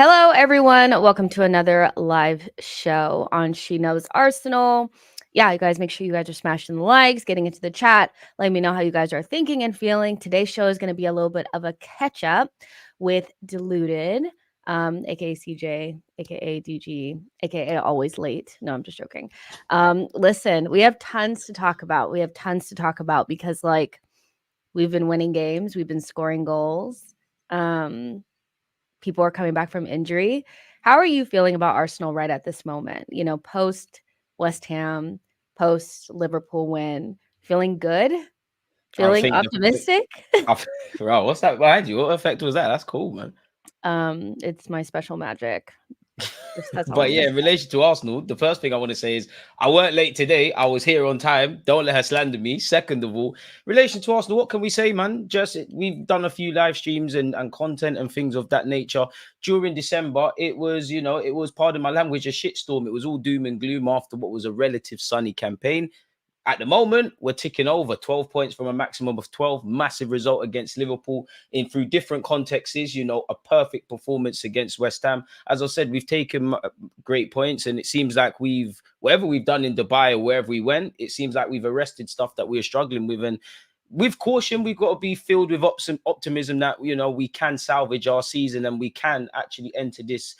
Hello, everyone. Welcome to another live show on She Knows Arsenal. Yeah, you guys, make sure you guys are smashing the likes, getting into the chat, letting me know how you guys are thinking and feeling. Today's show is going to be a little bit of a catch up with Deluded, aka CJ, aka DG, aka Always Late. No, I'm just joking. Listen, we have tons to talk about. Because, like, we've been winning games, we've been scoring goals. People are coming back from injury. How are you feeling about Arsenal right at this moment? Post West Ham, post Liverpool win, feeling good, I feeling think optimistic. bro, what's that behind you? What effect was that? That's cool, man. It's my special magic. That's all But I'm yeah, gonna in relation to Arsenal, the first thing I want to say is I weren't late today. I was here on time. Don't let her slander me. Second of all, relation to Arsenal, what can we say, man? Just we've done a few live streams and content and things of that nature during December. It was, it was, pardon my language, a shitstorm. It was all doom and gloom after what was a relative sunny campaign. At the moment, we're ticking over 12 points from a maximum of 12. Massive result against Liverpool in through different contexts. A perfect performance against West Ham. As I said, we've taken great points, and it seems like whatever we've done in Dubai or wherever we went, it seems like we've arrested stuff that we were struggling with. And with caution, we've got to be filled with optimism that, we can salvage our season and we can actually enter this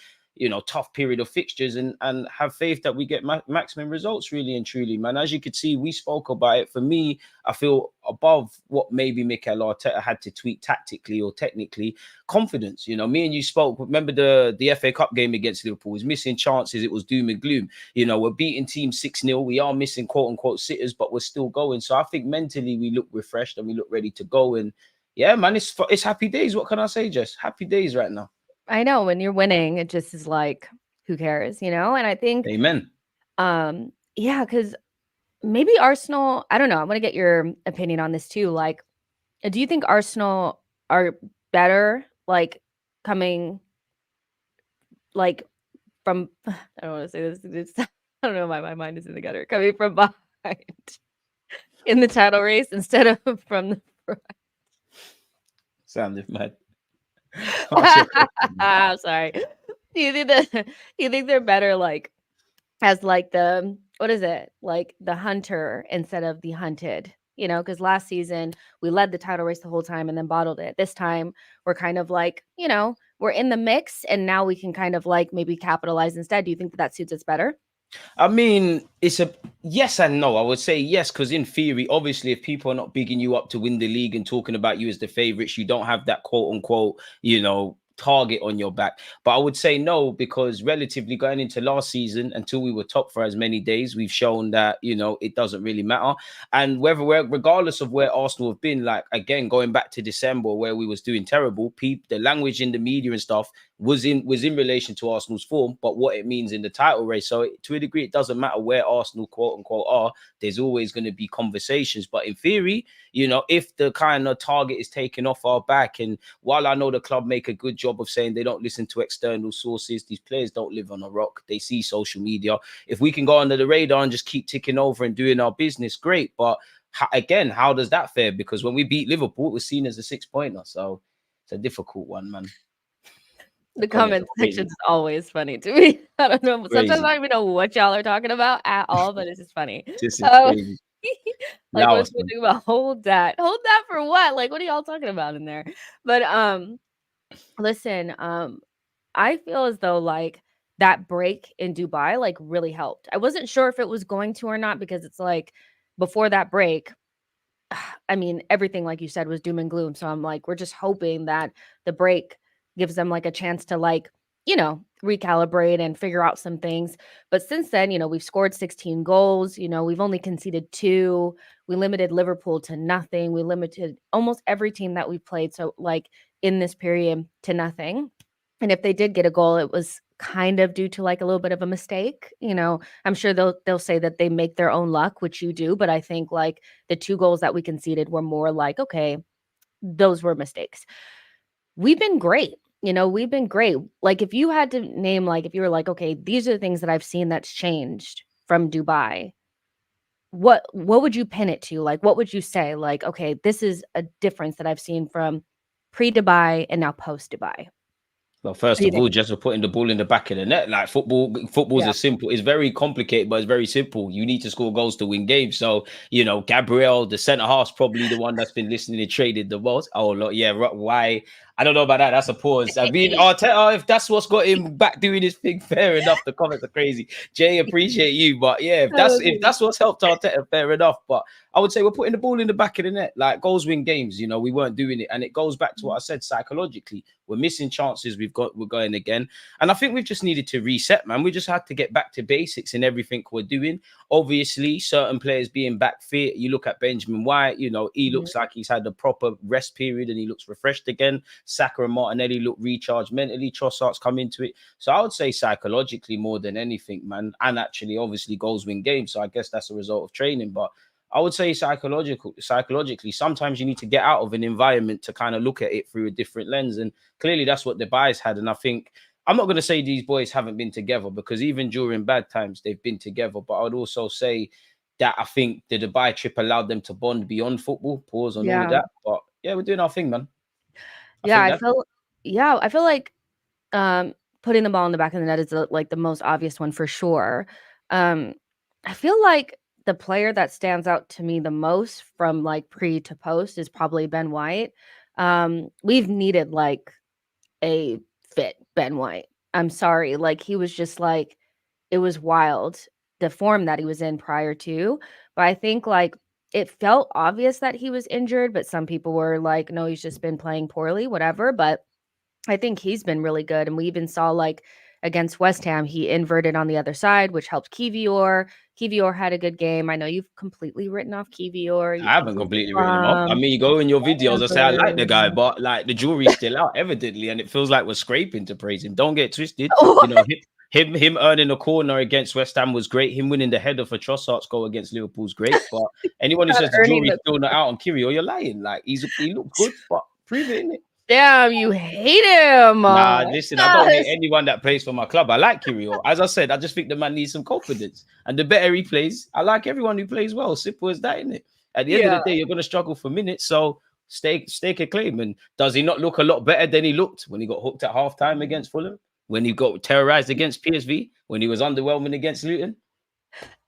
tough period of fixtures and have faith that we get maximum results, really and truly, man. As you could see, we spoke about it. For me, I feel above what maybe Mikel Arteta had to tweak tactically or technically. Confidence, me and you spoke. Remember the FA Cup game against Liverpool was missing chances. It was doom and gloom. We're beating teams 6-0. We are missing quote unquote sitters, but we're still going. So I think mentally we look refreshed and we look ready to go. And yeah, man, it's happy days. What can I say, Jess? Happy days right now. I know when you're winning, it just is like, who cares, And I think, Amen. yeah, because maybe Arsenal, I don't know. I want to get your opinion on this too. Like, do you think Arsenal are better, like, coming, like, from I don't want to say this. I don't know why my mind is in the gutter. Coming from behind in the title race instead of from the front. Sounded mad. What's your question, man? I'm sorry. Do you think they're better, like, as, like, the what is it? Like, the hunter instead of the hunted? Because last season we led the title race the whole time and then bottled it. This time we're kind of like, we're in the mix and now we can kind of like maybe capitalize instead. Do you think that suits us better? I mean, it's a yes and no. I would say yes, because in theory, obviously, if people are not bigging you up to win the league and talking about you as the favorites, you don't have that quote unquote, target on your back. But I would say no, because relatively going into last season, until we were top for as many days, we've shown that, it doesn't really matter. And regardless of where Arsenal have been, like, again, going back to December where we was doing terrible, the language in the media and stuff was in relation to Arsenal's form, but what it means in the title race. So to a degree, it doesn't matter where Arsenal quote unquote are. There's always going to be conversations. But in theory, if the kind of target is taken off our back, and while I know the club make a good job of saying they don't listen to external sources, these players don't live on a rock. They see social media. If we can go under the radar and just keep ticking over and doing our business, great. But again, how does that fare? Because when we beat Liverpool, it was seen as a 6-pointer. So it's a difficult one, man. The The comments are comment crazy. section is always funny to me. I don't know. Sometimes I Crazy. don't even know what y'all are talking about at all, but it's just funny. This is Um, crazy. like, Allow most us, people man. think about hold that. Hold that for what? Like, what are y'all talking about in there? But listen, I feel as though, like, that break in Dubai, like, really helped. I wasn't sure if it was going to or not because it's like before that break, I mean, everything, like you said, was doom and gloom. So I'm like, we're just hoping that the break gives them like a chance to, like, recalibrate and figure out some things. But since then, we've scored 16 goals. We've only conceded 2. We limited Liverpool to nothing. We limited almost every team that we played. So, like, in this period to nothing. And if they did get a goal, it was kind of due to like a little bit of a mistake. I'm sure they'll say that they make their own luck, which you do, but I think like the 2 goals that we conceded were more like, okay, those were mistakes. We've been great. We've been great. Like, if you had to name, like, if you were like, okay, these are the things that I've seen that's changed from Dubai, what would you pin it to? Like, what would you say? Like, okay, this is a difference that I've seen from pre-Dubai and now post-Dubai. Well, What first do you of all, think? just for putting the ball in the back of the net, like football's Yeah. a simple. It's very complicated, but it's very simple. You need to score goals to win games. So Gabriel, the centre half's probably the one that's been listening and traded the most. Oh, look, yeah, why? I don't know about that. That's a pause. I mean, Arteta, if that's what's got him back doing his thing, fair enough. The comments are crazy. Jay, appreciate you, but yeah, if that's if Okay. that's what's helped Arteta, fair enough. But I would say we're putting the ball in the back of the net. Like goals win games. We weren't doing it, and it goes back to what I said psychologically. We're missing chances. We're going again. And I think we've just needed to reset, man. We just had to get back to basics in everything we're doing. Obviously, certain players being back fit. You look at Benjamin White, he Mhm. looks like he's had a proper rest period and he looks refreshed again. Saka and Martinelli look recharged mentally. Trossard's come into it. So I would say psychologically more than anything, man. And actually, obviously, goals win games. So I guess that's a result of training. But I would say psychologically, sometimes you need to get out of an environment to kind of look at it through a different lens. And clearly that's what the guys had. And I think I'm not going to say these boys haven't been together because even during bad times, they've been together. But I would also say that I think the Dubai trip allowed them to bond beyond football, pause on all of Yeah. that. But yeah, we're doing our thing, man. I Yeah, think I that feel yeah, I feel like, putting the ball in the back of the net is the most obvious one for sure. Um, I feel like the player that stands out to me the most from, like, pre to post is probably Ben White. We've needed, like, a fit Ben White. I'm sorry, like, he was just, like it was wild, the form that he was in prior to, but I think, like, it felt obvious that he was injured, but some people were like, "No, he's just been playing poorly," whatever, but I think he's been really good, and we even saw, like, against West Ham, he inverted on the other side, which helped Kivior. Kivior had a good game. I know you've completely written off Kivior, you I think haven't he's completely written him off. I bum, mean, you go in your videos, I say I like the guy, whatever. but like the jury's still out, evidently, and it feels like we're scraping to praise him. Don't get twisted. What? Him earning a corner against West Ham was great. Him winning the header for Trossard's goal against Liverpool's great. But anyone who Not says the earning jury's the still not out on Kyrgios, you're lying. Like he looked good, but prove it, innit? damn, you hate him. Nah, listen, I don't hate Yes. anyone that plays for my club. I like Kyrgios. As I said, I just think the man needs some confidence. And the better he plays, I like everyone who plays well. Simple as that, innit? At the end of the Yeah. day, you're going to struggle for minutes. So stake a claim. And does he not look a lot better than he looked when he got hooked at halftime against Fulham? When he got terrorized against PSV? When he was underwhelming against Luton?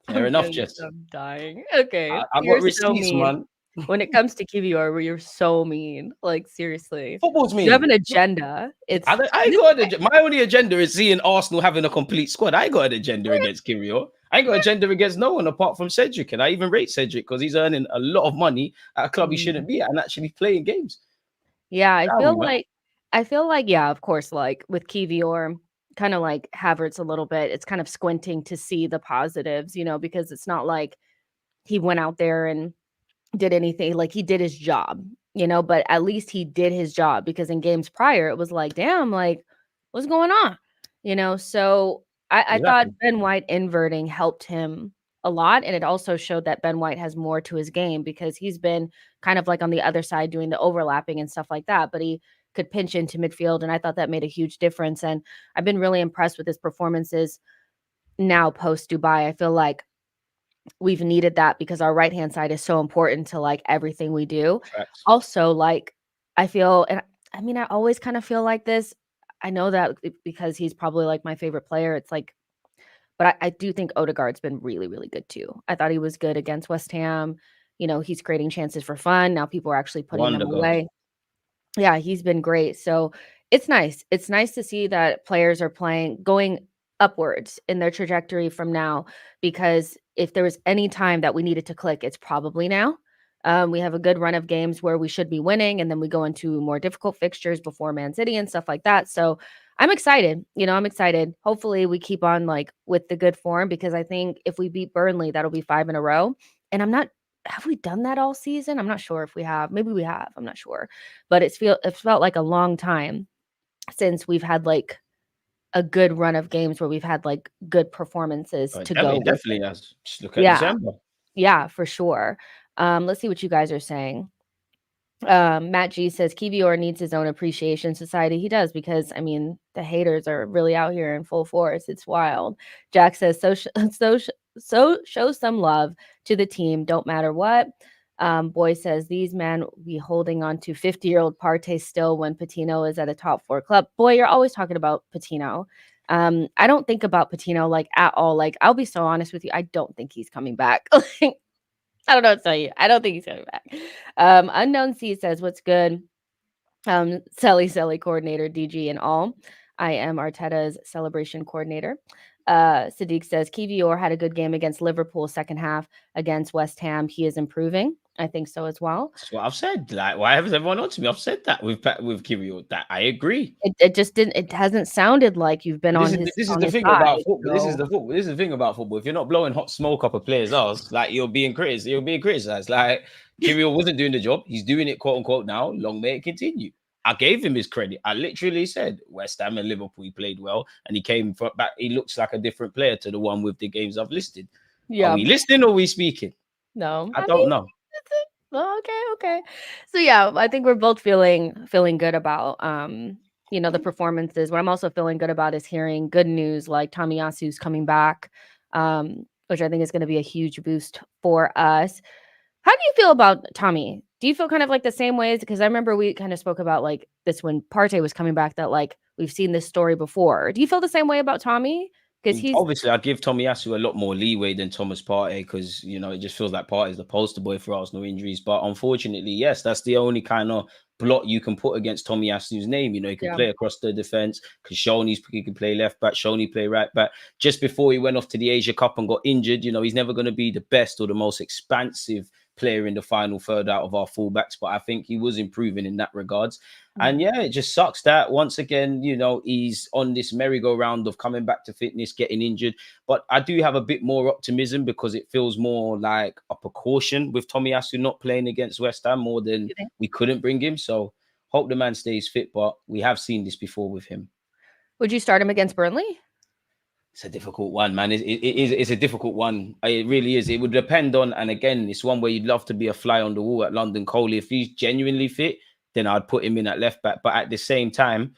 Fair enough, Jess. I'm dying. Okay, I got you're so receipts, mean. man. When it comes to Kivior, you're so mean, like, seriously. Football's You have mean. an agenda. I, It's don't- I and ain't it's got an okay. agenda. My only agenda is seeing Arsenal having a complete squad. I ain't got an agenda against Kyrgios. I ain't got an agenda against no one apart from Cedric. And I even rate Cedric because he's earning a lot of money at a club he Mhm. shouldn't be at and actually playing games. Yeah, Tell me, man. yeah, of course, like, with Kivior, kinda like Havertz a little bit, it's kind of squinting to see the positives, because it's not like he went out there and did anything like, he did his job, but at least he did his job because in games prior, it was like, "Damn, like, what's going on?" So I thought Exactly. Ben White inverting helped him a lot, and it also showed that Ben White has more to his game because he's been kind of, like, on the other side doing the overlapping and stuff like that, but he could pinch into midfield, and I thought that made a huge difference, and I've been really impressed with his performances now post Dubai. I feel like we've needed that because our right-hand side is so important to, like, everything we do. Facts. Also, like, I feel and I mean, I always kinda feel like this. I know that because he's probably, like, my favorite player, it's like but I do think Odegaard's been really, really good too. I thought he was good against West Ham. He's creating chances for fun. Now people are actually putting them Wonder God. away. Yeah, he's been great. So it's nice. It's nice to see that players are going upwards in their trajectory from now because if there was any time that we needed to click, it's probably now. We have a good run of games where we should be winning, and then we go into more difficult fixtures before Man City and stuff like that. So I'm excited. I'm excited. Hopefully, we keep on like with the good form because I think if we beat Burnley, that'll be 5 in a row. And I'm not have we done that all season? I'm not sure if we have. Maybe we have. I'm not sure. But it felt like a long time since we've had like a good run of games where we've had like good performances to go It with it. definitely has. Just look at Yeah. December. Yeah, for sure. Let's see what you guys are saying. Matt G says Kivior needs his own appreciation society. He does because I mean the haters are really out here in full force. It's wild. Jack says so show some love to the team. Don't matter what. Boy says these men be holding on to 50-year-old Partey still when Patino is at a top 4 club. Boy, you're always talking about Patino. I don't think about Patino like at all. Like, I'll be so honest with you, I don't think he's coming back. Like, I don't know what to tell you. I don't think he's coming back. Unknown C says, "What's good?" Selly coordinator, DG, and all. I am Arteta's celebration coordinator. Sadiq says Kivior had a good game against Liverpool second half against West Ham. He is improving. I think so as well. That's what I've said. Like, why has everyone on to me? I've said that with Kirill. That I agree. It just didn't. It hasn't sounded like you've been But this is on the his thing about side. football. This is So the football. This is the thing about football. If you're not blowing hot smoke up a player's ass, like you're being criticized. You're being criticized. Like Kirill wasn't doing the job. He's doing it, quote unquote. Now, long may it continue. I gave him his credit. I literally said West Ham and Liverpool, he played well, and he came back. He looks like a different player to the one with the games I've listed. Are yeah, we listening or are we speaking? no, I I don't mean, know. well, okay. So yeah, I think we're both feeling good about the performances. What I'm also feeling good about is hearing good news like Tomiyasu's coming back, which I think is going to be a huge boost for us. How do you feel about Tommy? Do you feel kind of like the same ways? Because I remember we kind of spoke about like this when Partey was coming back that like we've seen this story before. Do you feel the same way about Tommy? Because he's Obviously, I give Tomiyasu a lot more leeway than Thomas Partey because it just feels like Partey is the poster boy for Arsenal injuries. But unfortunately, yes, that's the only kind of blot you can put against Tomiyasu's name. He can yeah. play across the defense because he can play left back, Shoney play right back. Just before he went off to the Asia Cup and got injured, he's never going to be the best or the most expansive player in the final third out of our fullbacks, but I think he was improving in that regards. And Mhm. yeah, it just sucks that once again, he's on this merry-go-round of coming back to fitness, getting injured. But I do have a bit more optimism because it feels more like a precaution with Tomiyasu not playing against West Ham more than You think? we couldn't bring him. So hope the man stays fit, but we have seen this before with him. Would you start him against Burnley? It's a difficult one, man. It's a difficult one. It really is. It would depend on, and again, it's one where you'd love to be a fly on the wall at London Coley. If he's genuinely fit, then I'd put him in at left back. But at the same time,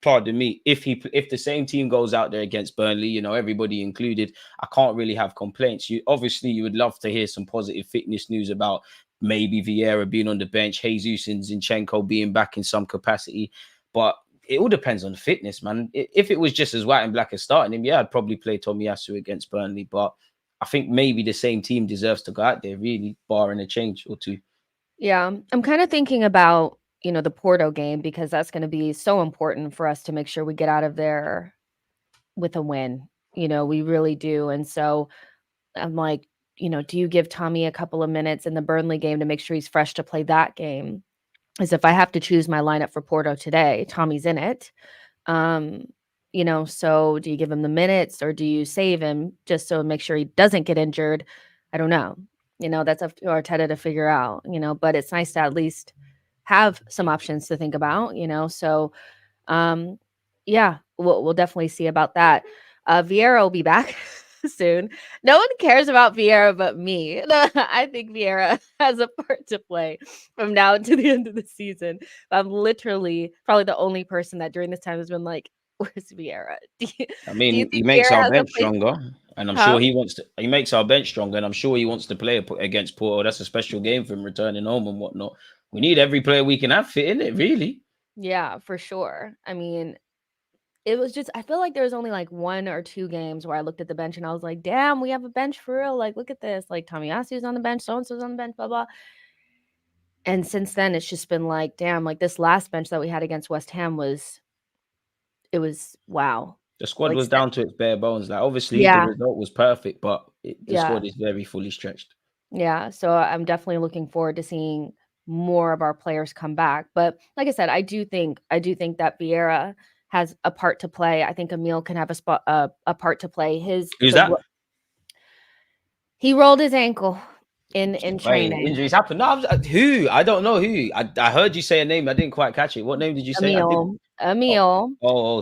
pardon me, if the same team goes out there against Burnley, everybody included, I can't really have complaints. You would love to hear some positive fitness news about maybe Vieira being on the bench, Jesus and Zinchenko being back in some capacity, but it all depends on the fitness, man. If it was just as white and black as starting him, yeah, I'd probably play Tomiyasu against Burnley, but I think maybe the same team deserves to go out there, really, barring a change or two. Yeah, I'm kind of thinking about, the Porto game because that's going to be so important for us to make sure we get out of there with a win. We really do. And so I'm like, do you give Tommy a couple of minutes in the Burnley game to make sure he's fresh to play that game? As if I have to choose my lineup for Porto today, Tommy's in it. Um, so do you give him the minutes or do you save him just so make sure he doesn't get injured? I don't know. That's up to Arteta to figure out, but it's nice to at least have some options to think about, So um yeah, we'll definitely see about that. Vieira will be back soon. No one cares about Vieira but me. I think Vieira has a part to play from now to the end of the season. I'm literally probably the only person that during this time has been like, "Where's Vieira?" I Do you mean, he think makes Vieira our has a bench place? stronger, and I'm Huh? sure he makes our bench stronger, and I'm sure he wants to play against Porto. That's a special game for him returning home and whatnot. We need every player we can have fit in it, really. Yeah, for sure. I mean, it was just I feel like there was only like 1 or 2 games where I looked at the bench and I was like, "Damn, we have a bench for real. Like, look at this. Like Tomiyasu's on the bench, so and so's on the bench, blah blah." And since then, it's just been like, damn, like this last bench that we had against West Ham was wow. The squad Like, was down to its bare bones. Like, obviously, the yeah, result was perfect, but the yeah, squad is very fully stretched. yeah. So I'm definitely looking forward to seeing more of our players come back. But like I said, I do think that Vieira has a part to play. I think Emil can have a part to play. Who's that? He rolled his ankle in Wait, training. injuries happen. No, who? I don't know who. I heard you say a name. I didn't quite catch it. What name did you say? I did. Oh, Emil,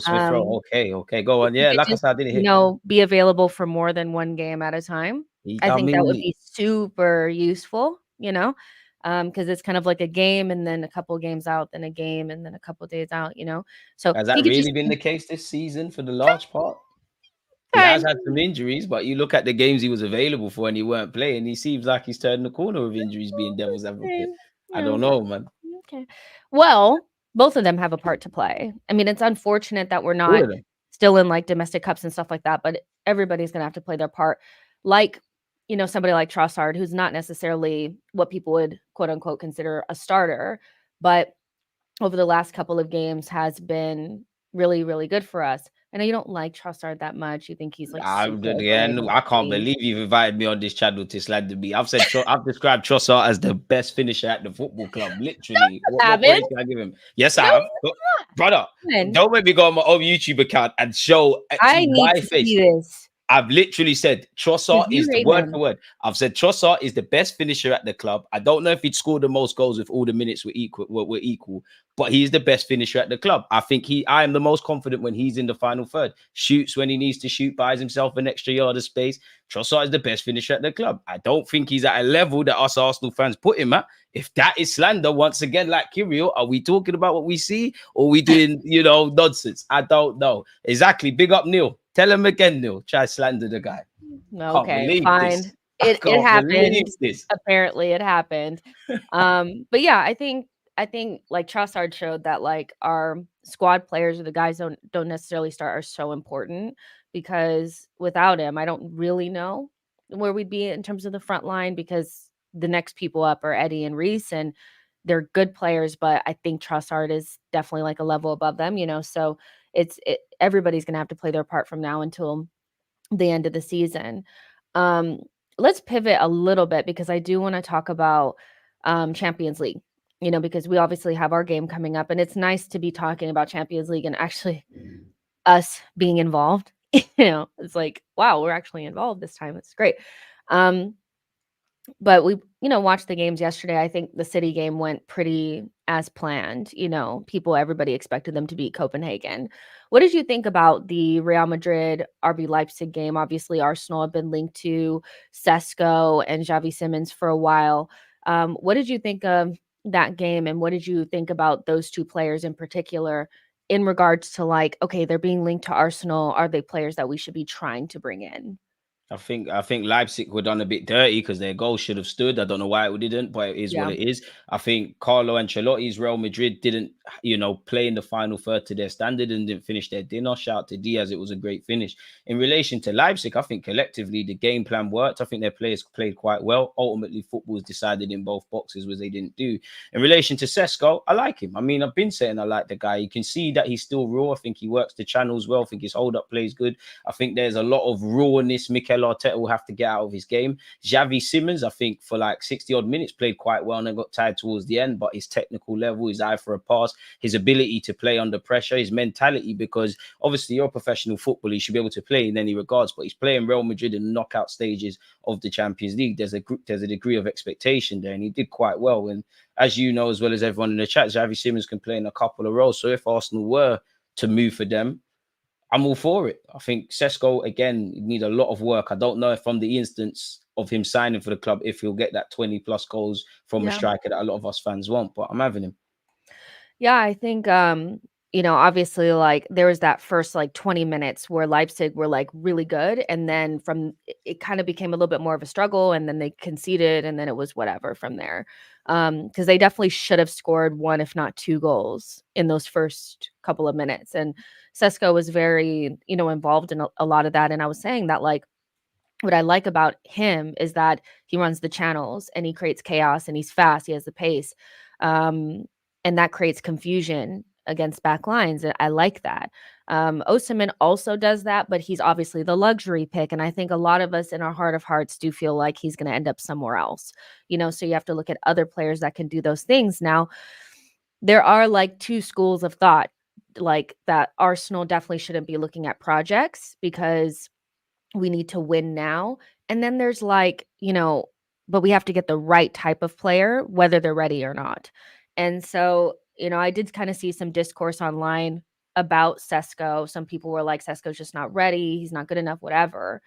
Smith Rowe. um, Okay. Go on. he Yeah, could like I just, said, I didn't hear. be available for more than 1 game at a time. I I think that would mean, be super useful, because it's kind of like a game and then a couple games out, then a game and then a couple days out. So has he that could just really been the case this season for the large part? He has And had some injuries, but you look at the games he was available for and he weren't playing. He seems like he's turned the corner with injuries, being devil's advocate. I yeah, don't know, man. okay. Well, both of them have a part to play. I mean, it's unfortunate that we're All not of them. still in like domestic cups and stuff like that, but everybody's gonna have to play their part. Like, somebody like Trossard, who's not necessarily what people would quote unquote consider a starter, but over the last couple of games has been really, really good for us. I know you don't like Trossard that much. You think he's like super Again, I can't overrated. believe you've invited me on this channel to slander me. I've described Trossard as the best finisher at the football club. Literally, what Haven't? praise can I give him? Yes, I No, have. Brother, you haven't. don't make me go on my own YouTube account and show I to need my to face. see this I've literally said because Trossard you is the hate word for him. word. I've said Trossard is the best finisher at the club. I don't know if he'd scored the most goals if all the minutes were equal, but he's the best finisher at the club. I am the most confident when he's in the final third. Shoots when he needs to shoot, buys himself an extra yard of space. Trossard is the best finisher at the club. I don't think he's at a level that us Arsenal fans put him at. If that is slander, once again, like Kirill, are we talking about what we see or are we doing, nonsense? I don't know. Exactly. Big up Neil. Tell him again, Neil. Try slander the guy. Can't Okay, believe fine. this. I It can't believe happened. this. Apparently it happened. But yeah, I think like Trossard showed that like our squad players or the guys don't necessarily start are so important because without him, I don't really know where we'd be in terms of the front line because the next people up are Eddie and Reese and they're good players, but I think Trossard is definitely like a level above them. So everybody's gonna have to play their part from now until the end of the season. Um, let's pivot a little bit because I do want to talk about Champions League. Because we obviously have our game coming up, and it's nice to be talking about Champions League and actually us being involved. It's like, wow, we're actually involved this time. It's great. Um, but we, watched the games yesterday. I think the City game went pretty as planned. Everybody expected them to beat Copenhagen. What did you think about the Real Madrid RB Leipzig game? Obviously, Arsenal have been linked to Sesko and Xavi Simons for a while. What did you think of that game, and what did you think about those two players in particular in regards to like, okay, they're being linked to Arsenal. Are they players that we should be trying to bring in? I think Leipzig were done a bit dirty because their goal should have stood. I don't know why it didn't, but it is what Yeah, it is. I think Carlo Ancelotti's Real Madrid didn't, play in the final third to their standard and didn't finish their dinner. Shout out to Diaz, it was a great finish. In relation to Leipzig, I think collectively the game plan worked. I think their players played quite well. Ultimately, football was decided in both boxes, which they didn't do. In relation to Sesko, I like him. I mean, I've been saying I like the guy. You can see that he's still raw. I think he works the channels well. I think his hold up plays good. I think there's a lot of rawness Mikel Arteta will have to get out of his game. Xavi Simons, I think for like 60 odd minutes played quite well and then got tired towards the end, but his technical level, his eye for a pass, his ability to play under pressure, his mentality, because obviously you're a professional footballer, you should be able to play in any regards, but he's playing Real Madrid in knockout stages of the Champions League. There's a degree of expectation there, and he did quite well. And as you know, as well as everyone in the chat, Xavi Simons can play in a couple of roles. So if Arsenal were to move for them, I'm all for it. I think Sesko again need a lot of work. I don't know if from the instance of him signing for the club, if he'll get that 20 plus goals from a yeah. striker that a lot of us fans want. But I'm having him. Yeah, I think obviously like there was that first like 20 minutes where Leipzig were like really good and then from it kind of became a little bit more of a struggle and then they conceded and then it was whatever from there. Because they definitely should have scored one if not two goals in those first couple of minutes. And Sesko was very, involved in a lot of that. And I was saying that like what I like about him is that he runs the channels and he creates chaos and he's fast. He has the pace. Um, and that creates confusion against back lines. And I like that. Osimhen also does that, but he's obviously the luxury pick. And I think a lot of us in our heart of hearts do feel like he's going to end up somewhere else, so you have to look at other players that can do those things. Now, there are like two schools of thought, like that Arsenal definitely shouldn't be looking at projects because we need to win now. And then there's like, but we have to get the right type of player, whether they're ready or not. And so, I did kind of see some discourse online about Sesko. Some people were like, Sesko's just not ready. He's not good enough, whatever.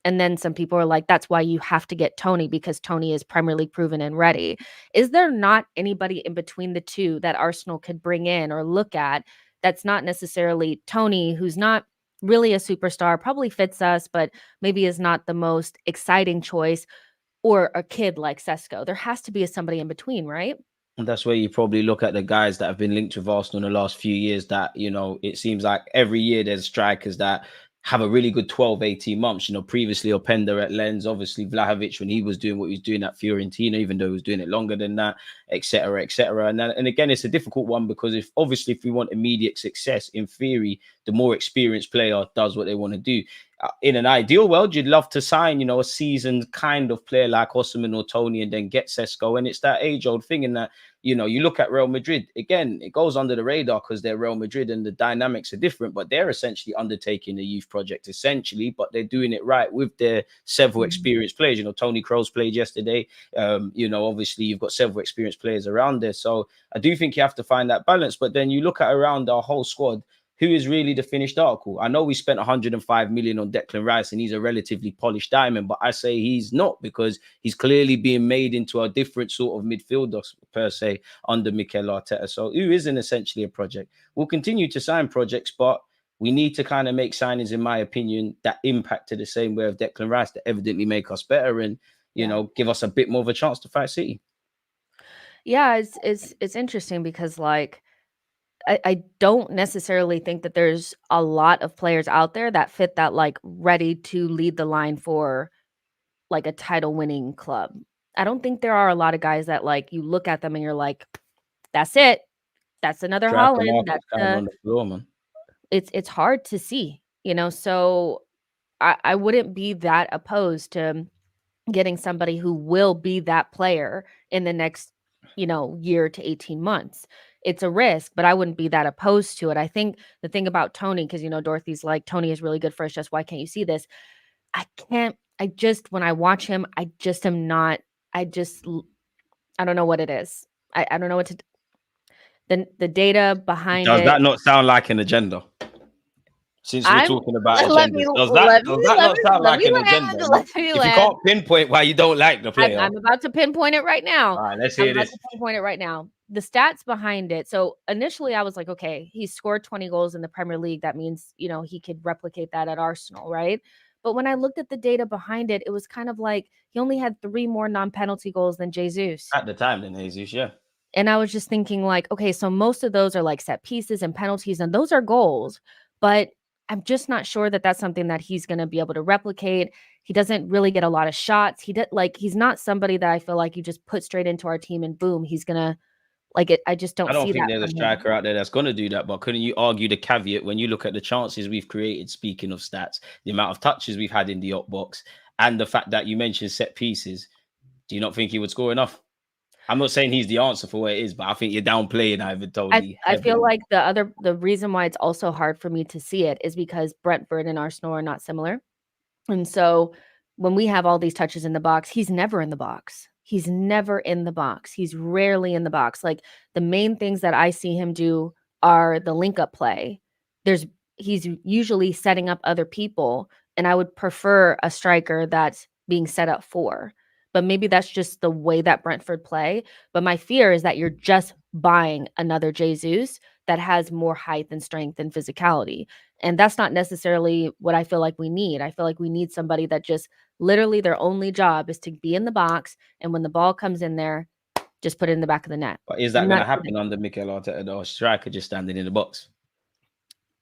And then some people are like, that's why you have to get Toney because Toney is primarily proven and ready. Is there not anybody in between the two that Arsenal could bring in or look at that's not necessarily Toney, who's not really a superstar, probably fits us, but maybe is not the most exciting choice, or a kid like Sesko. There has to be somebody in between, right? And that's where you probably look at the guys that have been linked with Arsenal in the last few years that, it seems like every year there's strikers that have a really good 12, 18 months. Previously Openda at Lens, obviously Vlahovic when he was doing what he was doing at Fiorentina, even though he was doing it longer than that, etc., etc. And again, it's a difficult one because if we want immediate success, in theory, the more experienced player does what they want to do. In an ideal world, you'd love to sign, a seasoned kind of player like Osimhen or Toney and then get Sesko. And it's that age-old thing in that, you look at Real Madrid, again, it goes under the radar because they're Real Madrid and the dynamics are different, but they're essentially undertaking a youth project, essentially, but they're doing it right with their several experienced players. Tony Kroos played yesterday. Obviously, you've got several experienced players around there. So I do think you have to find that balance. But then you look at around our whole squad, who is really the finished article? I know we spent 105 million on Declan Rice and he's a relatively polished diamond, but I say he's not because he's clearly being made into a different sort of midfielder per se under Mikel Arteta. So who isn't essentially a project? We'll continue to sign projects, but we need to kind of make signings, in my opinion, that impact to the same way of Declan Rice that evidently make us better and, give us a bit more of a chance to fight City. Yeah, it's interesting because like I don't necessarily think that there's a lot of players out there that fit that like ready to lead the line for like a title winning club. I don't think there are a lot of guys that like you look at them and you're like, that's it. That's another Striker Holland. market's kind of on the floor, man. It's hard to see, so I wouldn't be that opposed to getting somebody who will be that player in the next, year to 18 months. It's a risk, but I wouldn't be that opposed to it. I think the thing about Toney, because, Dorothy's like, Toney is really good for us. Just why can't you see this? When I watch him, I just, I don't know what it is. I don't know what to, the data behind Does it. that not sound like an agenda? Since we're I'm talking about let me agendas, does let me that let not me sound let like me an agenda? land. Let me If you land. can't pinpoint why you don't like the player, I'm about to pinpoint it right now. all right, let's I'm hear about this. to pinpoint it right now. The stats behind it. So initially I was like, okay, he scored 20 goals in the Premier League. That means, he could replicate that at Arsenal, right? But when I looked at the data behind it, it was kind of like he only had 3 more non-penalty goals than Jesus. At the time, then Jesus, yeah. And I was just thinking like, okay, so most of those are like set pieces and penalties, and those are goals, but I'm just not sure that that's something that he's going to be able to replicate. He doesn't really get a lot of shots. He's not somebody that I feel like you just put straight into our team and boom, he's going to like it. I just I don't don't see think that there's a from him. striker out there that's going to do that. But couldn't you argue the caveat when you look at the chances we've created, speaking of stats, the amount of touches we've had in the op box, and the fact that you mentioned set pieces, do you not think he would score enough? I'm not saying he's the answer for what it is, but I think you're downplaying Ivan I Toney I feel heavily. like the reason why it's also hard for me to see it is because Brentford and Arsenal are not similar. And so when we have all these touches in the box, he's never in the box. He's never in the box. He's rarely in the box. Like the main things that I see him do are the link up play. There's He's usually setting up other people, and I would prefer a striker that's being set up for. But maybe that's just the way that Brentford play. But my fear is that you're just buying another Jesus that has more height and strength and physicality. And that's not necessarily what I feel like we need. I feel like we need somebody that just literally their only job is to be in the box. And when the ball comes in there, just put it in the back of the net. But is that And going to that's happen under Mikel Arteta, though? A striker just standing in the box?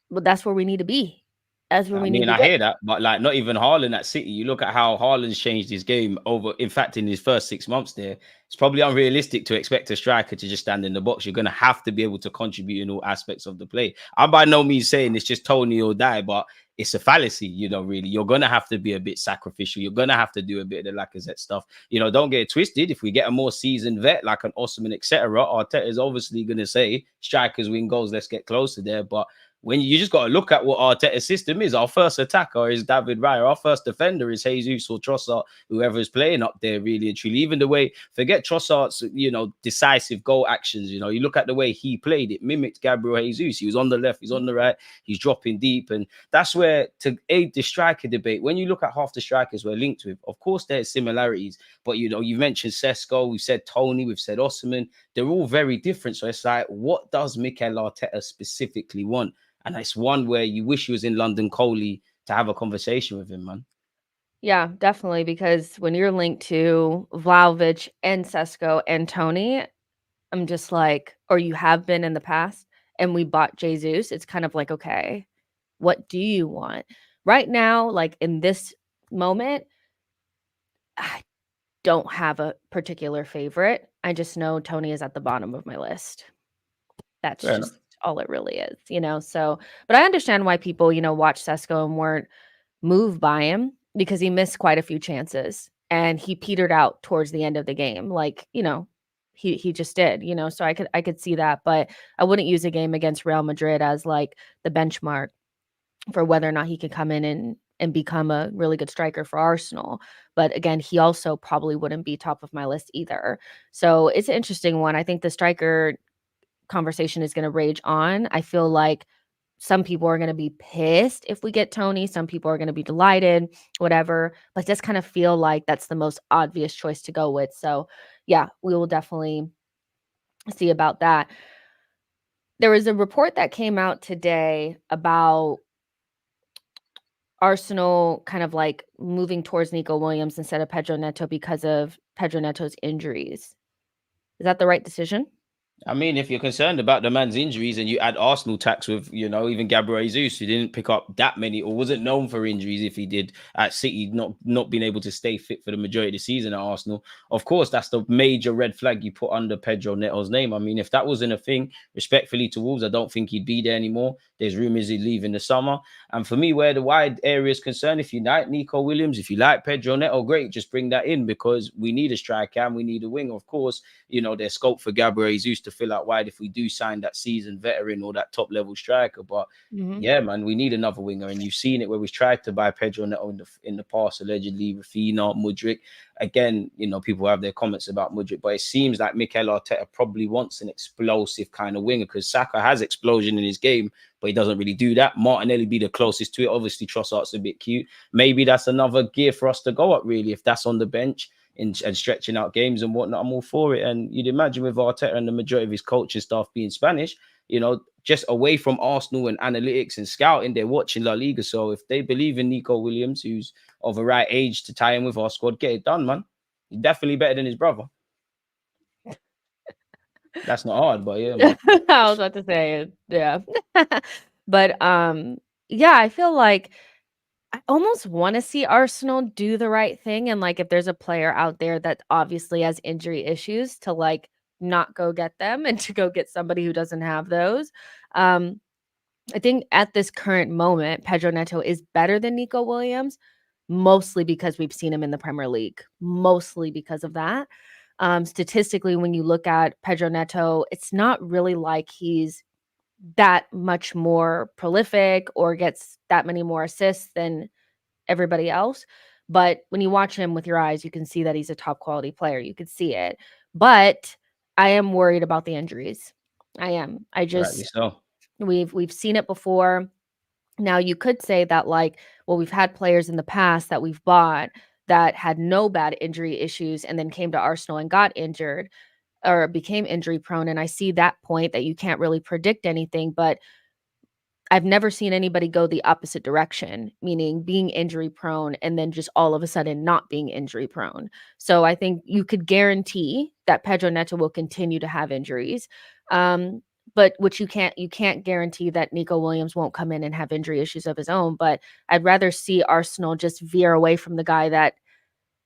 Well, that's where we need to be. That's where I we need mean, to I get. hear that, but like not even Haaland at City. You look at how Haaland's changed his game over. In fact, in his first 6 months there, it's probably unrealistic to expect a striker to just stand in the box. You're going to have to be able to contribute in all aspects of the play. I'm by no means saying it's just Toney or die, but it's a fallacy. Really, you're going to have to be a bit sacrificial. You're going to have to do a bit of the Lacazette stuff. Don't get it twisted. If we get a more seasoned vet like an Osimhen, etc., Arteta is obviously going to say strikers win goals. Let's get closer there, but when you just got to look at what Arteta's system is. Our first attacker is David Raya. Our first defender is Jesus or Trossard, whoever is playing up there, really and truly. Even the way, forget Trossard's, decisive goal actions. You look at the way he played, it mimicked Gabriel Jesus. He was on the left, he's on the right, he's dropping deep. And that's where, to aid the striker debate, when you look at half the strikers we're linked with, of course, there's similarities. But, you've mentioned Sesko, we've said Toney, we've said Osimhen. They're all very different. So it's like, what does Mikel Arteta specifically want? and it's one where you wish he was in London Coley to have a conversation with him, man. Yeah, definitely, because when you're linked to Vlahovic and Sesko and Toney, I'm just like, or you have been in the past, and we bought Jesus, it's kind of like, okay, what do you want? Right now, like in this moment, I don't have a particular favorite. I just know Toney is at the bottom of my list. That's Fair enough. just all it really is, so but I understand why people, watch Sesko and weren't moved by him because he missed quite a few chances and he petered out towards the end of the game. Like, he just did, so I could see that, but I wouldn't use a game against Real Madrid as like the benchmark for whether or not he can come in and become a really good striker for Arsenal. But again, he also probably wouldn't be top of my list either. So it's an interesting one. I think the striker conversation is going to rage on. I feel like some people are going to be pissed if we get Toney. Some people are going to be delighted, whatever. But just kind of feel like that's the most obvious choice to go with. So, yeah, we will definitely see about that. There was a report that came out today about Arsenal kind of like moving towards Nico Williams instead of Pedro Neto because of Pedro Neto's injuries. Is that the right decision? I mean, if you're concerned about the man's injuries and you add Arsenal tax with, even Gabriel Jesus, who didn't pick up that many or wasn't known for injuries if he did at City, not being able to stay fit for the majority of the season at Arsenal, of course, that's the major red flag you put under Pedro Neto's name. I mean, if that wasn't a thing, respectfully to Wolves, I don't think he'd be there anymore. There's rumours he'd leave in the summer. And for me, where the wide area is concerned, if you like Nico Williams, if you like Pedro Neto, great, just bring that in because we need a striker and we need a wing, of course. There's scope for Gabriel Jesus to fill out wide if we do sign that seasoned veteran or that top level striker. But yeah, man, we need another winger, and you've seen it where we've tried to buy Pedro Neto in the past, allegedly, Rafinha, Mudryk. Again, people have their comments about Mudryk, but it seems like Mikel Arteta probably wants an explosive kind of winger because Saka has explosion in his game, but he doesn't really do that. Martinelli be the closest to it. Obviously, Trossard's a bit cute. Maybe that's another gear for us to go up, really, if that's on the bench. And stretching out games and whatnot, I'm all for it. And you'd imagine with Arteta and the majority of his coaching staff being Spanish, just away from Arsenal and analytics and scouting, they're watching La Liga. So if they believe in Nico Williams, who's of the right age to tie in with our squad, get it done, man. He's definitely better than his brother. That's not hard, but yeah, man. I was about to say, yeah. But yeah, I feel like I almost want to see Arsenal do the right thing. And like, if there's a player out there that obviously has injury issues, to like not go get them and to go get somebody who doesn't have those. I think at this current moment, Pedro Neto is better than Nico Williams, mostly because we've seen him in the Premier League, mostly because of that. Statistically, when you look at Pedro Neto, it's not really like he's that much more prolific or gets that many more assists than everybody else. But when you watch him with your eyes, you can see that he's a top quality player. You could see it. But I am worried about the injuries. I am. Rightly so. We've seen it before. Now you could say that like, well, we've had players in the past that we've bought that had no bad injury issues and then came to Arsenal and got injured or became injury prone. And I see that point that you can't really predict anything, but I've never seen anybody go the opposite direction, meaning being injury prone and then just all of a sudden not being injury prone. So I think you could guarantee that Pedro Neto will continue to have injuries. But which you can't guarantee that Nico Williams won't come in and have injury issues of his own. But I'd rather see Arsenal just veer away from the guy that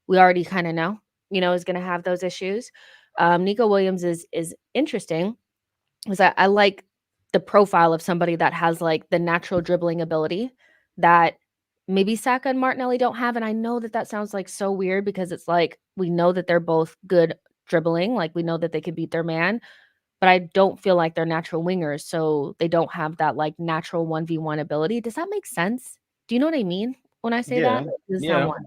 we already kind of know, is going to have those issues. Nico Williams is interesting because I like the profile of somebody that has like the natural dribbling ability that maybe Saka and Martinelli don't have. And I know that that sounds like so weird because it's like we know that they're both good dribbling, like we know that they could beat their man, but I don't feel like they're natural wingers, so they don't have that like natural 1v1 ability. Does that make sense? Do you know what I mean when I say that? Yeah. Does it sound Yeah. more?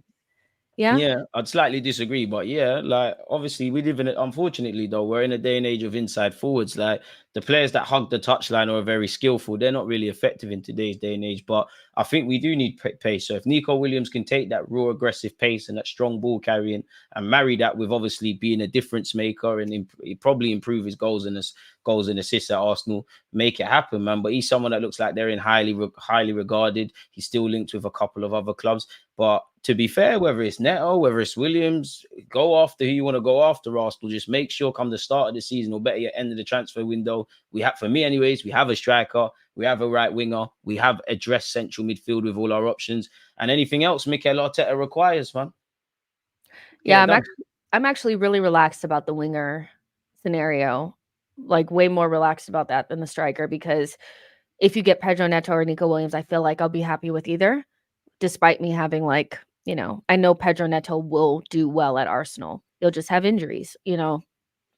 Yeah. Yeah, I'd slightly disagree, but yeah, like obviously we live in it. Unfortunately, though, we're in a day and age of inside forwards. Like the players that hug the touchline or are very skillful, they're not really effective in today's day and age. But I think we do need pace. So if Nico Williams can take that raw, aggressive pace and that strong ball carrying and marry that with obviously being a difference maker and probably improve his goals and assists at Arsenal, make it happen, man. But he's someone that looks like they're in highly regarded. He's still linked with a couple of other clubs. But to be fair, whether it's Neto, whether it's Williams, go after who you want to go after, Arsenal. Just make sure come the start of the season or better yet, end of the transfer window, we have, for me anyways, we have a striker, we have a right winger, we have addressed central midfield with all our options, and anything else Mikel Arteta requires, man. Get Yeah, it done. I'm actually really relaxed about the winger scenario. Like way more relaxed about that than the striker, because if you get Pedro Neto or Nico Williams, I feel like I'll be happy with either, despite me having like, I know Pedro Neto will do well at Arsenal. He'll just have injuries,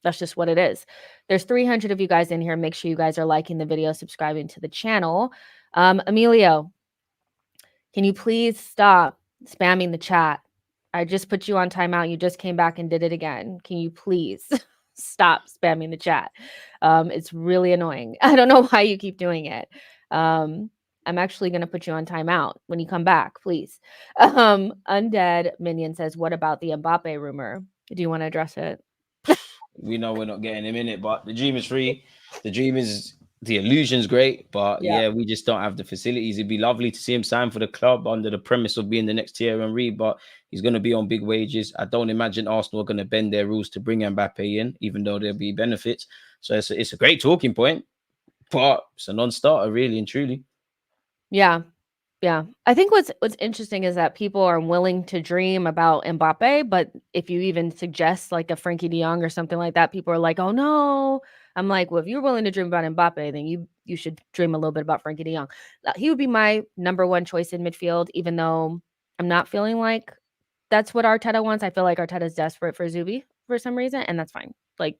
that's just what it is. There's 300 of you guys in here. Make sure you guys are liking the video, subscribing to the channel. Emilio, can you please stop spamming the chat? I just put you on timeout. You just came back and did it again. Can you please stop spamming the chat? It's really annoying. I don't know why you keep doing it. I'm actually going to put you on timeout when you come back, please. Undead Minion says, what about the Mbappe rumor? Do you want to address it? We know we're not getting him in it, but the dream is free. The dream is the illusion's great, but Yeah. yeah, we just don't have the facilities. It'd be lovely to see him sign for the club under the premise of being the next Thierry Henry, but he's going to be on big wages. I don't imagine Arsenal are going to bend their rules to bring Mbappe in, even though there'll be benefits. So it's a great talking point, but it's a non-starter, really and truly. Yeah. Yeah. I think what's interesting is that people are willing to dream about Mbappe, but if you even suggest like a Frankie de Jong or something like that, people are like, "Oh no." I'm like, "Well, if you're willing to dream about Mbappe, then you should dream a little bit about Frankie de Jong." He would be my number one choice in midfield, even though I'm not feeling like that's what Arteta wants. I feel like Arteta's desperate for Zubi for some reason, and that's fine. Like,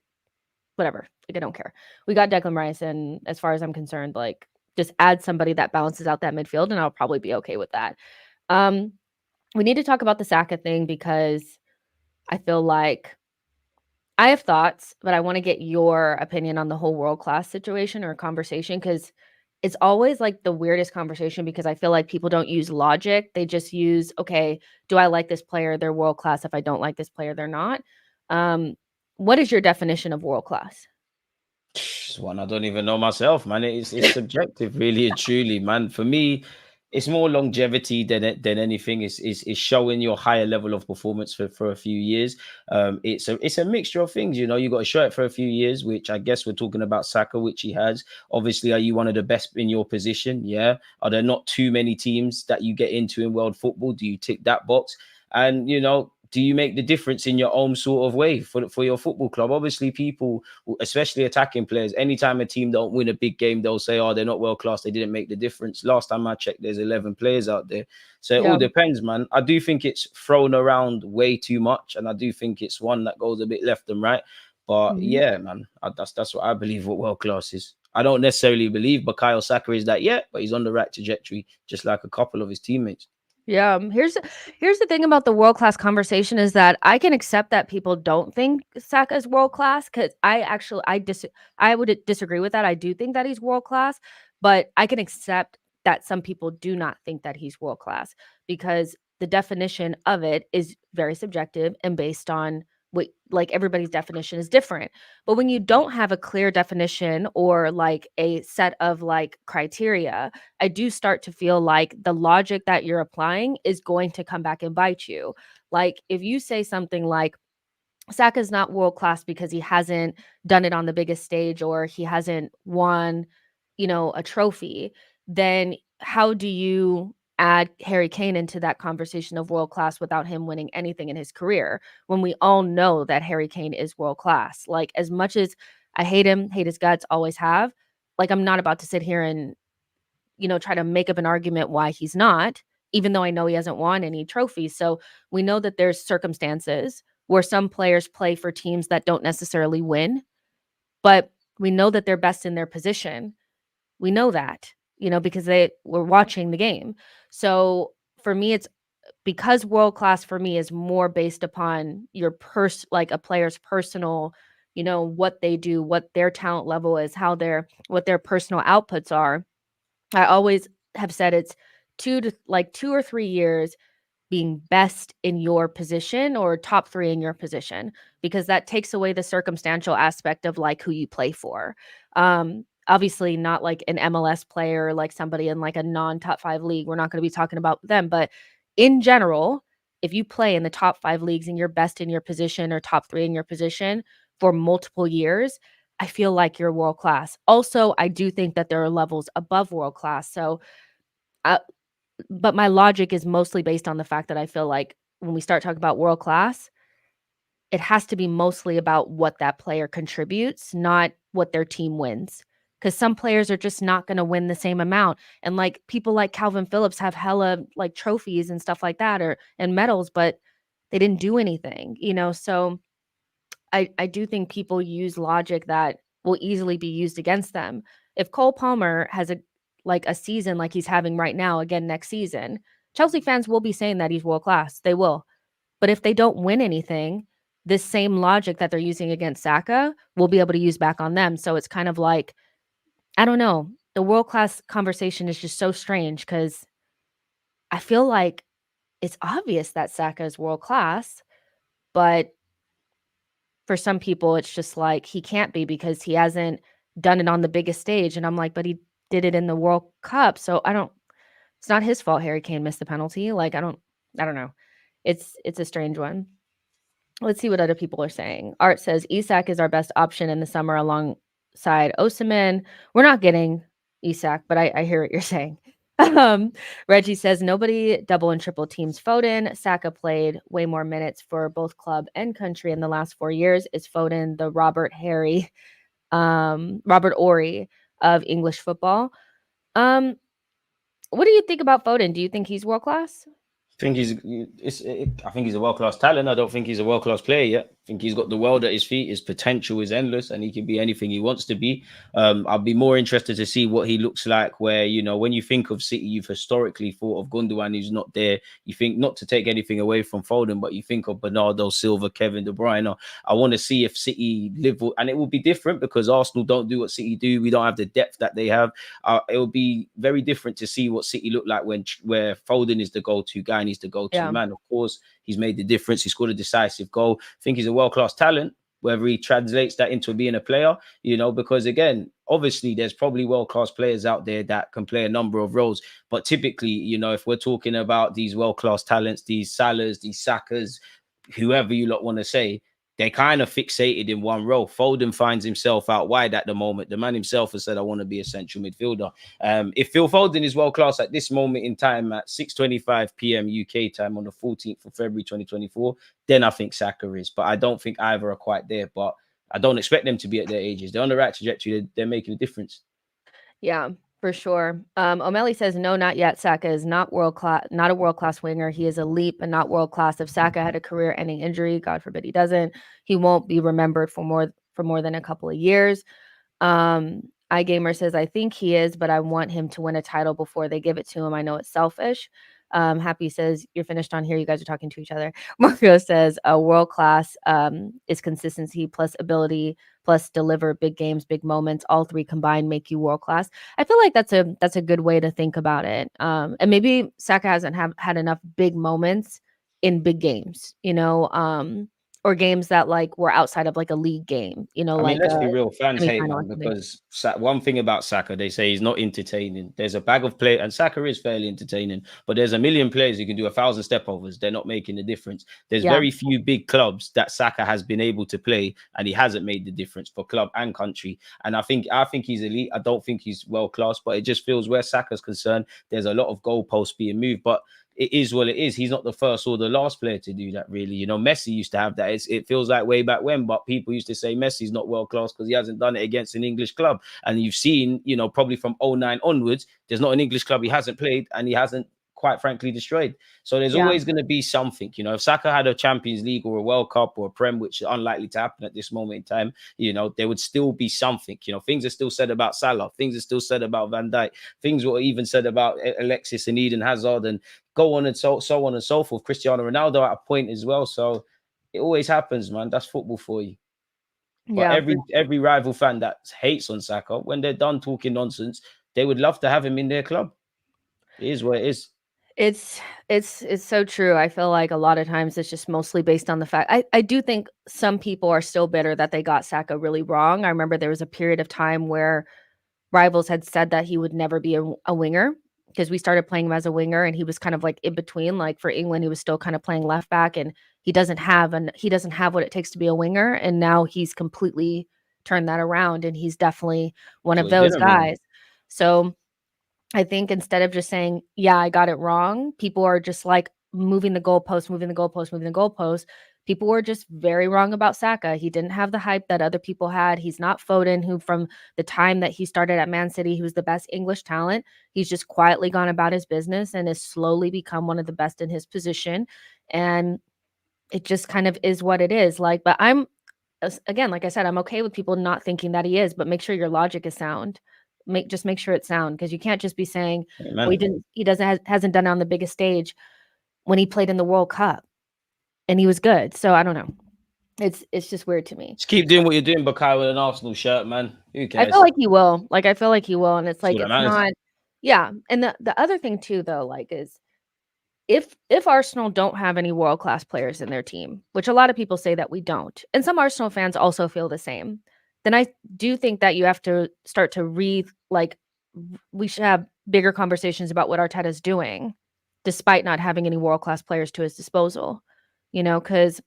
whatever. Like, I don't care. We got Declan Rice, and as far as I'm concerned, like, just add somebody that balances out that midfield, and I'll probably be okay with that. Um, we need to talk about the Saka thing because I feel like I have thoughts, but I want to get your opinion on the whole world class situation or conversation, because it's always like the weirdest conversation, because I feel like people don't use logic. They just use, okay, do I like this player? They're world class. If I don't like this player, they're not. Um, what is your definition of world class? It's one I don't even know myself, man. It's subjective, really and truly, man. For me, it's more longevity than anything. It's showing your higher level of performance for a few years. It's a mixture of things. You know, you got to show it for a few years, which I guess we're talking about Saka, which he has. Obviously, are you one of the best in your position? Yeah. Are there not too many teams that you get into in world football? Do you tick that box? And do you make the difference in your own sort of way for your football club? Obviously, people, especially attacking players, anytime a team don't win a big game, they'll say, oh, they're not world class, they didn't make the difference. Last time I checked, there's 11 players out there. So it all Yeah. depends, man. I do think it's thrown around way too much, and I do think it's one that goes a bit left and right. But Mhm. yeah, man, that's what I believe what world class is. I don't necessarily believe Bukayo Saka is that yet, but he's on the right trajectory, just like a couple of his teammates. Yeah, here's the thing about the world class conversation is that I can accept that people don't think Saka is world class, because I would disagree with that. I do think that he's world class, but I can accept that some people do not think that he's world class, because the definition of it is very subjective and based on what, like, everybody's definition is different. But when you don't have a clear definition or like a set of like criteria, I do start to feel like the logic that you're applying is going to come back and bite you. Like, if you say something like, Saka's not world class because he hasn't done it on the biggest stage or he hasn't won, a trophy, then how do you add Harry Kane into that conversation of world class without him winning anything in his career, when we all know that Harry Kane is world class? Like, as much as I hate him, hate his guts, always have, like, I'm not about to sit here and try to make up an argument why he's not, even though I know he hasn't won any trophies. So we know that there's circumstances where some players play for teams that don't necessarily win, but we know that they're best in their position. We know that, because they were watching the game. So for me, it's because world class for me is more based upon your like a player's personal, what they do, what their talent level is, what their personal outputs are. I always have said it's 2 or 3 years being best in your position or top 3 in your position, because that takes away the circumstantial aspect of, like, who you play for. Obviously not like an MLS player, like somebody in, like, a non-top 5 league, we're not gonna be talking about them, but in general, if you play in the top 5 leagues and you're best in your position or top 3 in your position for multiple years, I feel like you're world class. Also, I do think that there are levels above world class, so, uh but my logic is mostly based on the fact that I feel like when we start talking about world class, it has to be mostly about what that player contributes, not what their team wins. Because some players are just not gonna win the same amount, and, like, people like Calvin Phillips have hella, like, trophies and stuff like that or and medals, but they didn't do anything. So I do think people use logic that will easily be used against them. If Cole Palmer has a season like he's having right now again next season, Chelsea fans will be saying that he's world class. They will. But if they don't win anything, this same logic that they're using against Saka will be able to use back on them. So it's kind of like, I don't know. The world class conversation is just so strange because I feel like it's obvious that Saka is world class, but for some people, it's just like he can't be because he hasn't done it on the biggest stage, and I'm like, "But he did it in the World Cup, so I don't it's not his fault Harry Kane missed the penalty." Like, I don't know. It's a strange one. Let's see what other people are saying. Art says, "Isak is our best option in the summer alongside Osimhen." We're not getting Isak, but I hear what you're saying. Um, Reggie says, "Nobody double and triple teams Foden. Saka played way more minutes for both club and country in the last 4 years. Is Foden the Robert Ory of English football?" Um, what do you think about Foden? Do you think he's world class? I think he's a world class talent. I don't think he's a world class player yet. I think he's got the world at his feet. His potential is endless, and he can be anything he wants to be. I'll be more interested to see what he looks like. Where when you think of City, you've historically thought of Gundogan, who's not there. You think, not to take anything away from Foden, but you think of Bernardo Silva, Kevin De Bruyne. I want to see if City and it will be different because Arsenal don't do what City do. We don't have the depth that they have. It will be very different to see what City look like where Foden is the go-to guy and he's the go-to Yeah. man. Of course, he's made the difference. He scored a decisive goal. I think he's a world-class talent. Whether he translates that into being a player, because again, obviously, there's probably world-class players out there that can play a number of roles. But typically, if we're talking about these world-class talents, these Salahs, these Sakas, whoever you lot want to say, they kind of fixated in one role. Foden finds himself out wide at the moment. The man himself has said, "I want to be a central midfielder." If Phil Foden is world class at this moment in time at 6:25 p.m. UK time on the 14th of February 2024, then I think Saka is. But I don't think either are quite there. But I don't expect them to be at their ages. They're on the right trajectory. They're making a difference. Yeah, for sure. O'Malley says, "No, not yet. Saka is not world class, not a world class winger. He is elite, but not world class. If Saka had a career-ending injury, God forbid he doesn't, he won't be remembered for more than a couple of years." iGamer says, "I think he is, but I want him to win a title before they give it to him. I know it's selfish." Happy says, "You're finished on here. You guys are talking to each other." Marco says, "A world class is consistency plus ability plus deliver big games, big moments. All three combined make you world class." I feel like that's a good way to think about it. And maybe Saka hasn't had enough big moments in big games, or games that like were outside of like a league game, I mean, like let's a be real. Fans hate, semifinal or man, something. because one thing about Saka, they say he's not entertaining. There's a bag of play, and Saka is fairly entertaining, but there's a million players who can do 1,000 step overs. They're not making a difference. There's Yeah, very few big clubs that Saka has been able to play, and he hasn't made the difference for club and country. And I think he's elite. I don't think he's world class, but it just feels where Saka's concerned, there's a lot of goalposts being moved. But it is what it is. He's not the first or the last player to do that, really. Messi used to have that. It feels like way back when, but people used to say Messi's not world class because he hasn't done it against an English club. And you've seen, probably from '09 onwards, there's not an English club he hasn't played and he hasn't, quite frankly, destroyed. So there's yeah, always going to be something. If Saka had a Champions League or a World Cup or a Prem, which is unlikely to happen at this moment in time, there would still be something. Things are still said about Salah. Things are still said about Van Dijk. Things were even said about Alexis and Eden Hazard and go on and so on and so forth. Cristiano Ronaldo at a point as well. So it always happens, man. That's football for you. But Yeah, every rival fan that hates on Saka, when they're done talking nonsense, they would love to have him in their club. It is what it is. it's it's so true. I feel like a lot of times it's just mostly based on the fact I do think some people are still bitter that they got Saka really wrong. I remember there was a period of time where rivals had said that he would never be a winger because we started playing him as a winger and he was kind of like in between. Like for England, he was still kind of playing left back and he doesn't have what it takes to be a winger. And now he's completely turned that around and he's definitely one That's of what he's those doing, man. guys. So I think instead of just saying, "Yeah, I got it wrong," people are just like moving the goalpost, moving the goalpost, moving the goalpost. People were just very wrong about Saka. He didn't have the hype that other people had. He's not Foden, who from the time that he started at Man City, he was the best English talent. He's just quietly gone about his business and has slowly become one of the best in his position. And it just kind of is what it is. Like, but again, like I said, I'm okay with people not thinking that he is, but make sure your logic is sound. Make sure it's sound because you can't just be saying, Yeah, "Well, man. he doesn't hasn't done it on the biggest stage when he played in the World Cup and he was good." So I don't know. It's just weird to me. Just keep doing what you're doing, Bakai, with an Arsenal shirt, man. Who I feel cares? like he will. Like I feel like he will, and it's That's all like that it's matters. not. Yeah, and the other thing too, though, like is if Arsenal don't have any world class players in their team, which a lot of people say that we don't, and some Arsenal fans also feel the same, then I do think that you have to start to we should have bigger conversations about what Arteta's doing, despite not having any world class players to his disposal. Because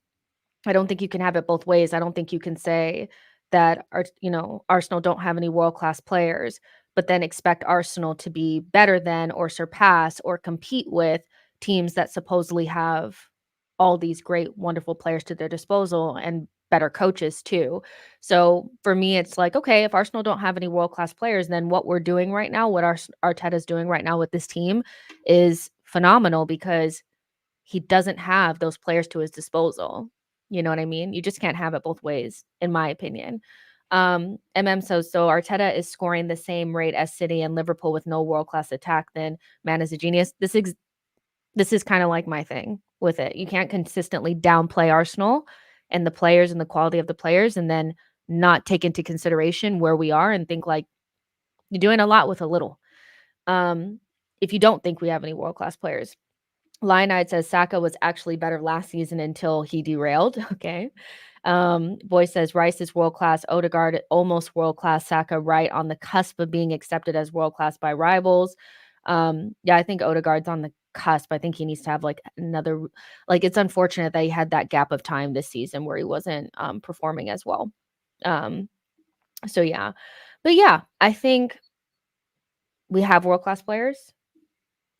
I don't think you can have it both ways. I don't think you can say that Arsenal don't have any world-class players, but then expect Arsenal to be better than or surpass or compete with teams that supposedly have all these great, wonderful players to their disposal and better coaches too. So for me, it's like, okay, if Arsenal don't have any world-class players, then what we're doing right now, what Arteta's doing right now with this team is phenomenal because he doesn't have those players to his disposal. You know what I mean? You just can't have it both ways, in my opinion. So Arteta is scoring the same rate as City and Liverpool with no world class attack. Then man is a genius. This is kind of like my thing with it. You can't consistently downplay Arsenal and the players and the quality of the players, and then not take into consideration where we are and think like you're doing a lot with a little. Um, if you don't think we have any world class players, Lionide says Saka was actually better last season until he derailed. Okay. Boy says Rice is world class. Odegaard almost world class. Saka right on the cusp of being accepted as world class by rivals. Yeah, I think Odegaard's on the cusp. I think he needs to have like another. Like it's unfortunate that he had that gap of time this season where he wasn't performing as well. Um, so yeah, but yeah, I think we have world class players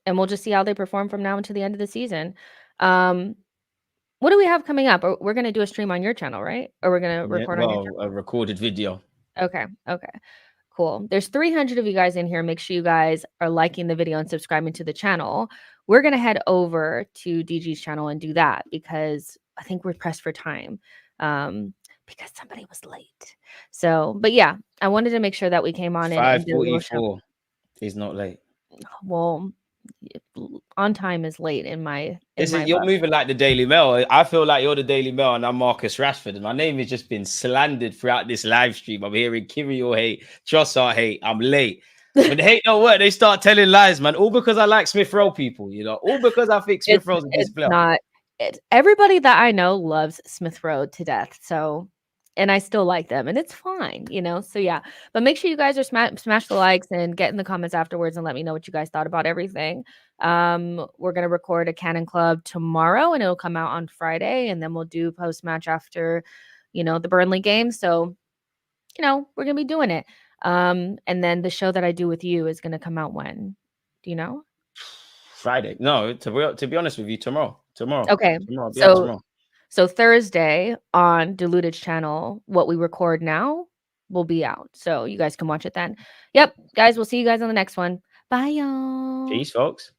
and we'll just see how they perform from now until the end of the season. Um, what do we have coming up? We're gonna do a stream on your channel, right? Or we're gonna Yeah, record on your well, a recorded video. channel? Okay, cool. There's 300 of you guys in here. Make sure you guys are liking the video and subscribing to the channel. We're gonna head over to DG's channel and do that because I think we're pressed for time. Because somebody was late. So, but yeah, I wanted to make sure that we came on and did a little show. 5:44. He's not late. Well, on time is late in This is my you're book. moving like the Daily Mail. I feel like you're the Daily Mail and I'm Marcus Rashford. And my name has just been slandered throughout this live stream. I'm hearing Kirill hate, Trossard hate. I'm late. When the hate don't work, they start telling lies, man. All because I like Smith Rowe people, all because I think Smith Rowe's a It's decent player. not everybody that I know loves Smith Road to death, so and I still like them, and it's fine. So yeah, but make sure you guys are smash the likes and get in the comments afterwards and let me know what you guys thought about everything. We're gonna record a Cannon Club tomorrow, and it'll come out on Friday, and then we'll do post-match after, the Burnley game, so, we're gonna be doing it. And then the show that I do with you is gonna come out when? Do you know? Friday. No, to be honest with you, tomorrow. Tomorrow. Okay. Tomorrow. I'll be out So tomorrow. so Thursday on Deluded channel, what we record now will be out. So you guys can watch it then. Yep, guys, we'll see you guys on the next one. Bye, y'all. Peace, folks.